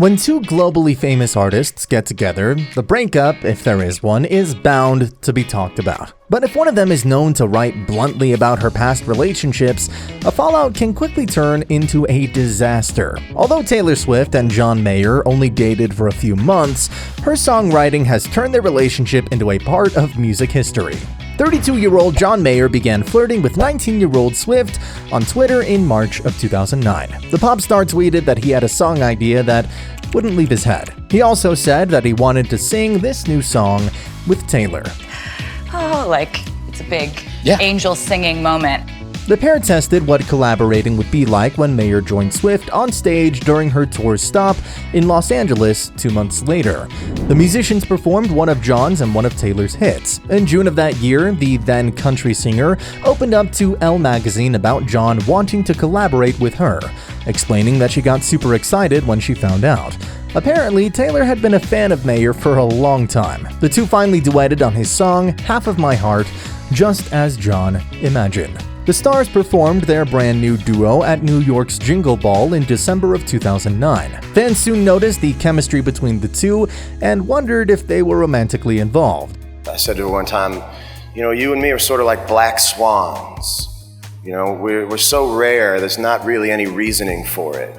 When two globally famous artists get together, the breakup, if there is one, is bound to be talked about. But if one of them is known to write bluntly about her past relationships, a fallout can quickly turn into a disaster. Although Taylor Swift and John Mayer only dated for a few months, her songwriting has turned their relationship into a part of music history. 32-year-old John Mayer began flirting with 19-year-old Swift on Twitter in March of 2009. The pop star tweeted that he had a song idea that wouldn't leave his head. He also said that he wanted to sing this new song with Taylor. Oh, like it's a big angel singing moment. The pair tested what collaborating would be like when Mayer joined Swift on stage during her tour's stop in Los Angeles 2 months later. The musicians performed one of John's and one of Taylor's hits. In June of that year, the then country singer opened up to Elle magazine about John wanting to collaborate with her, explaining that she got super excited when she found out. Apparently, Taylor had been a fan of Mayer for a long time. The two finally duetted on his song, Half of My Heart, just as John imagined. The stars performed their brand new duo at New York's Jingle Ball in December of 2009. Fans soon noticed the chemistry between the two and wondered if they were romantically involved. I said to her one time, you and me are sort of like black swans. We're so rare, there's not really any reasoning for it.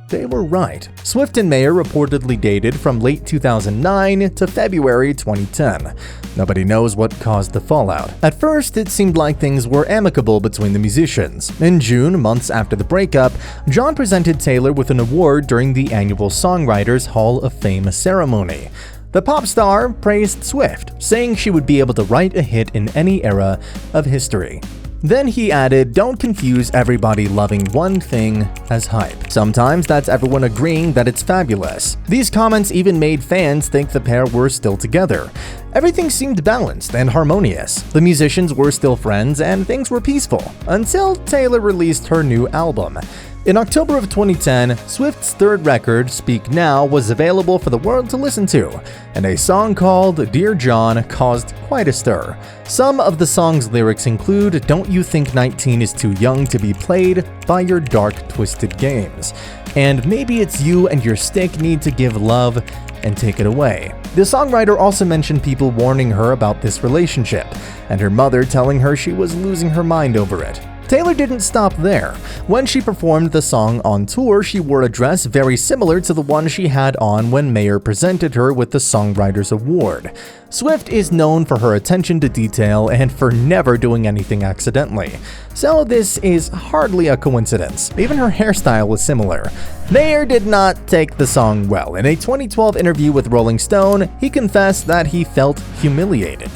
They were right. Swift and Mayer reportedly dated from late 2009 to February 2010. Nobody knows what caused the fallout. At first, it seemed like things were amicable between the musicians. In June, months after the breakup, John presented Taylor with an award during the annual Songwriters Hall of Fame ceremony. The pop star praised Swift, saying she would be able to write a hit in any era of history. Then he added, "Don't confuse everybody loving one thing as hype. Sometimes that's everyone agreeing that it's fabulous." These comments even made fans think the pair were still together. Everything seemed balanced and harmonious. The musicians were still friends and things were peaceful, until Taylor released her new album. In October of 2010, Swift's third record, Speak Now, was available for the world to listen to, and a song called Dear John caused quite a stir. Some of the song's lyrics include, "Don't you think 19 is too young to be played by your dark, twisted games? And maybe it's you and your stick need to give love and take it away." The songwriter also mentioned people warning her about this relationship, and her mother telling her she was losing her mind over it. Taylor didn't stop there. When she performed the song on tour, she wore a dress very similar to the one she had on when Mayer presented her with the Songwriters Award. Swift is known for her attention to detail and for never doing anything accidentally, so this is hardly a coincidence. Even her hairstyle was similar. Mayer did not take the song well. In a 2012 interview with Rolling Stone, he confessed that he felt humiliated.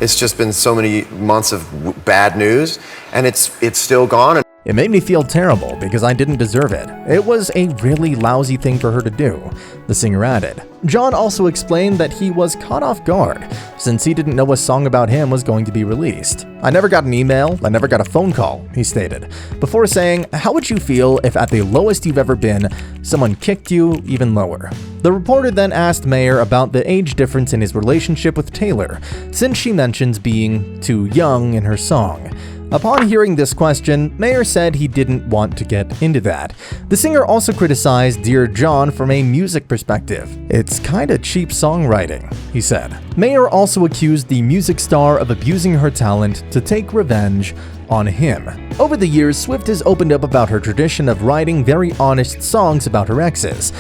It's just been so many months of bad news, and it's still gone. It made me feel terrible because I didn't deserve it. It was a really lousy thing for her to do, the singer added. John also explained that he was caught off guard since he didn't know a song about him was going to be released. "I never got an email, I never got a phone call," he stated, before saying, "How would you feel if at the lowest you've ever been, someone kicked you even lower?" The reporter then asked Mayer about the age difference in his relationship with Taylor, since she mentions being too young in her song. Upon hearing this question, Mayer said he didn't want to get into that. The singer also criticized Dear John from a music perspective. "It's kinda cheap songwriting," he said. Mayer also accused the music star of abusing her talent to take revenge on him. Over the years, Swift has opened up about her tradition of writing very honest songs about her exes.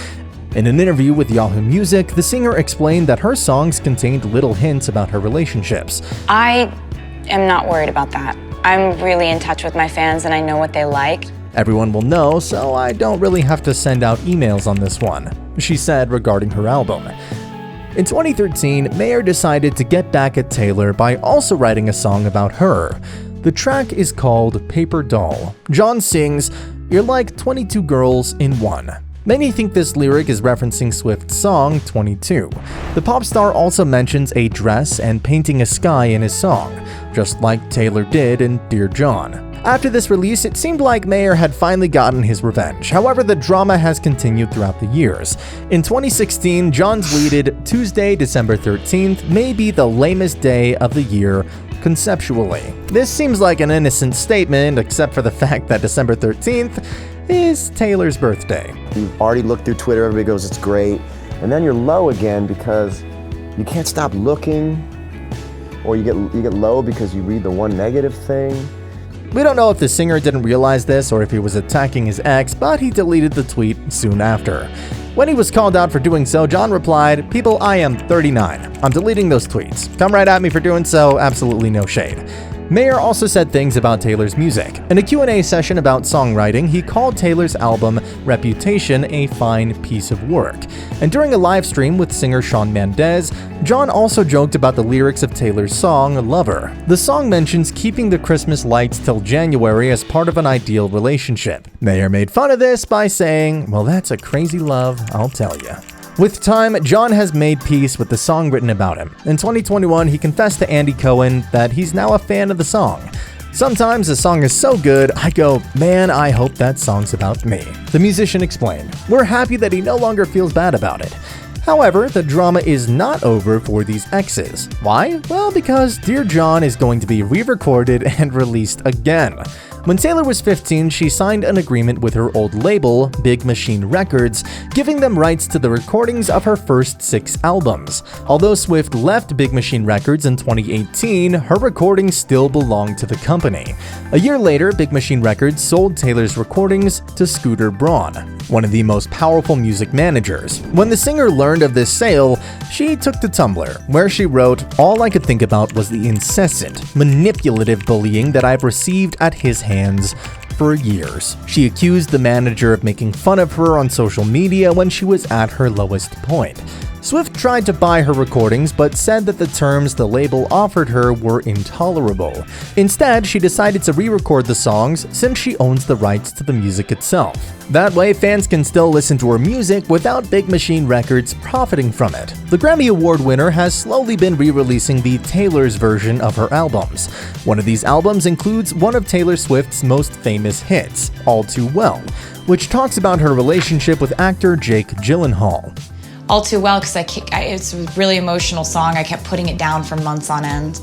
In an interview with Yahoo Music, the singer explained that her songs contained little hints about her relationships. "I am not worried about that. I'm really in touch with my fans and I know what they like. Everyone will know, so I don't really have to send out emails on this one," she said regarding her album. In 2013, Mayer decided to get back at Taylor by also writing a song about her. The track is called Paper Doll. John sings, "You're like 22 girls in one." Many think this lyric is referencing Swift's song 22. The pop star also mentions a dress and painting a sky in his song, just like Taylor did in Dear John. After this release, it seemed like Mayer had finally gotten his revenge. However, the drama has continued throughout the years. In 2016, John tweeted, "Tuesday, December 13th may be the lamest day of the year conceptually." This seems like an innocent statement, except for the fact that December 13th is Taylor's birthday. You've already looked through Twitter, everybody goes, it's great. And then you're low again because you can't stop looking, or you get low because you read the one negative thing. We don't know if the singer didn't realize this or if he was attacking his ex, but he deleted the tweet soon after. When he was called out for doing so, John replied, "People, I am 39. I'm deleting those tweets. Come right at me for doing so, absolutely no shade." Mayer also said things about Taylor's music. In a Q&A session about songwriting, he called Taylor's album Reputation a fine piece of work. And during a live stream with singer Shawn Mendes, John also joked about the lyrics of Taylor's song Lover. The song mentions keeping the Christmas lights till January as part of an ideal relationship. Mayer made fun of this by saying, "Well, that's a crazy love, I'll tell ya." With time, John has made peace with the song written about him. In 2021, he confessed to Andy Cohen that he's now a fan of the song. "Sometimes a song is so good, I go, man, I hope that song's about me," the musician explained. We're happy that he no longer feels bad about it. However, the drama is not over for these exes. Why? Well, because Dear John is going to be re-recorded and released again. When Taylor was 15, she signed an agreement with her old label, Big Machine Records, giving them rights to the recordings of her first 6 albums. Although Swift left Big Machine Records in 2018, her recordings still belonged to the company. A year later, Big Machine Records sold Taylor's recordings to Scooter Braun, one of the most powerful music managers. When the singer learned of this sale, she took to Tumblr, where she wrote, "All I could think about was the incessant, manipulative bullying that I've received at his hands for years." She accused the manager of making fun of her on social media when she was at her lowest point. Swift tried to buy her recordings but said that the terms the label offered her were intolerable. Instead, she decided to re-record the songs since she owns the rights to the music itself. That way, fans can still listen to her music without Big Machine Records profiting from it. The Grammy Award winner has slowly been re-releasing the Taylor's version of her albums. One of these albums includes one of Taylor Swift's most famous hits, All Too Well, which talks about her relationship with actor Jake Gyllenhaal. All Too Well, because it's a really emotional song. I kept putting it down for months on end.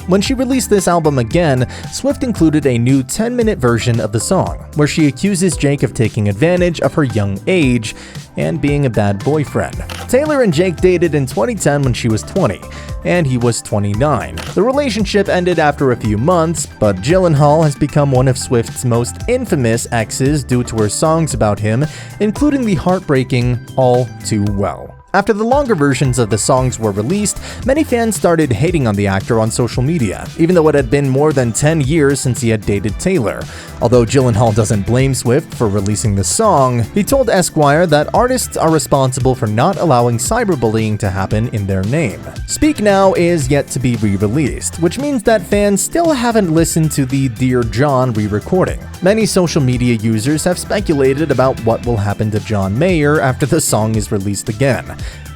When she released this album again, Swift included a new 10-minute version of the song, where she accuses Jake of taking advantage of her young age and being a bad boyfriend. Taylor and Jake dated in 2010 when she was 20, and he was 29. The relationship ended after a few months, but Gyllenhaal has become one of Swift's most infamous exes due to her songs about him, including the heartbreaking All Too Well. After the longer versions of the songs were released, many fans started hating on the actor on social media, even though it had been more than 10 years since he had dated Taylor. Although Gyllenhaal doesn't blame Swift for releasing the song, he told Esquire that artists are responsible for not allowing cyberbullying to happen in their name. Speak Now is yet to be re-released, which means that fans still haven't listened to the Dear John re-recording. Many social media users have speculated about what will happen to John Mayer after the song is released again.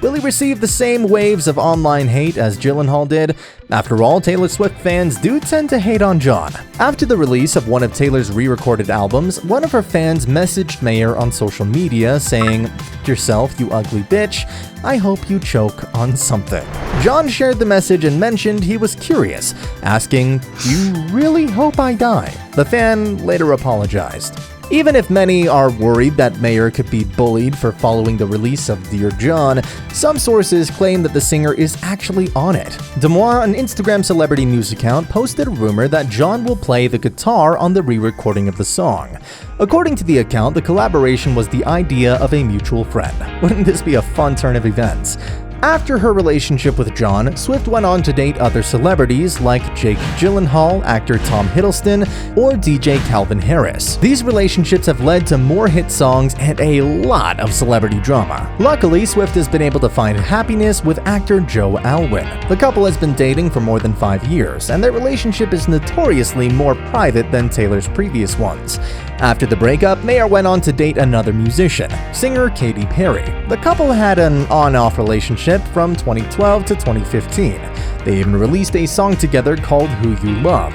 Will he receive the same waves of online hate as Gyllenhaal did? After all, Taylor Swift fans do tend to hate on John. After the release of one of Taylor's re-recorded albums, one of her fans messaged Mayer on social media saying, "F yourself, you ugly bitch. I hope you choke on something." John shared the message and mentioned he was curious, asking, "Do you really hope I die?" The fan later apologized. Even if many are worried that Mayer could be bullied for following the release of Dear John, some sources claim that the singer is actually on it. Demois, an Instagram celebrity news account, posted a rumor that John will play the guitar on the re-recording of the song. According to the account, the collaboration was the idea of a mutual friend. Wouldn't this be a fun turn of events? After her relationship with John, Swift went on to date other celebrities like Jake Gyllenhaal, actor Tom Hiddleston, or DJ Calvin Harris. These relationships have led to more hit songs and a lot of celebrity drama. Luckily, Swift has been able to find happiness with actor Joe Alwyn. The couple has been dating for more than 5 years, and their relationship is notoriously more private than Taylor's previous ones. After the breakup, Mayer went on to date another musician, singer Katy Perry. The couple had an on-off relationship from 2012 to 2015. They even released a song together called Who You Love.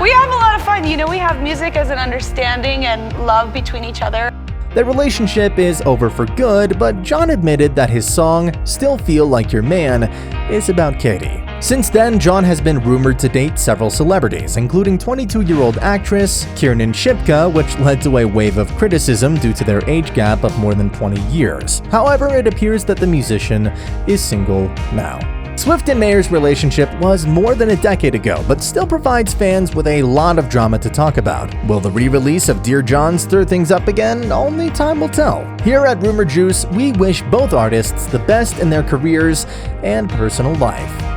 We have a lot of fun, we have music as an understanding and love between each other. Their relationship is over for good, but John admitted that his song, Still Feel Like Your Man, is about Katy. Since then, John has been rumored to date several celebrities, including 22-year-old actress Kiernan Shipka, which led to a wave of criticism due to their age gap of more than 20 years. However, it appears that the musician is single now. Swift and Mayer's relationship was more than a decade ago, but still provides fans with a lot of drama to talk about. Will the re-release of Dear John stir things up again? Only time will tell. Here at Rumour Juice, we wish both artists the best in their careers and personal life.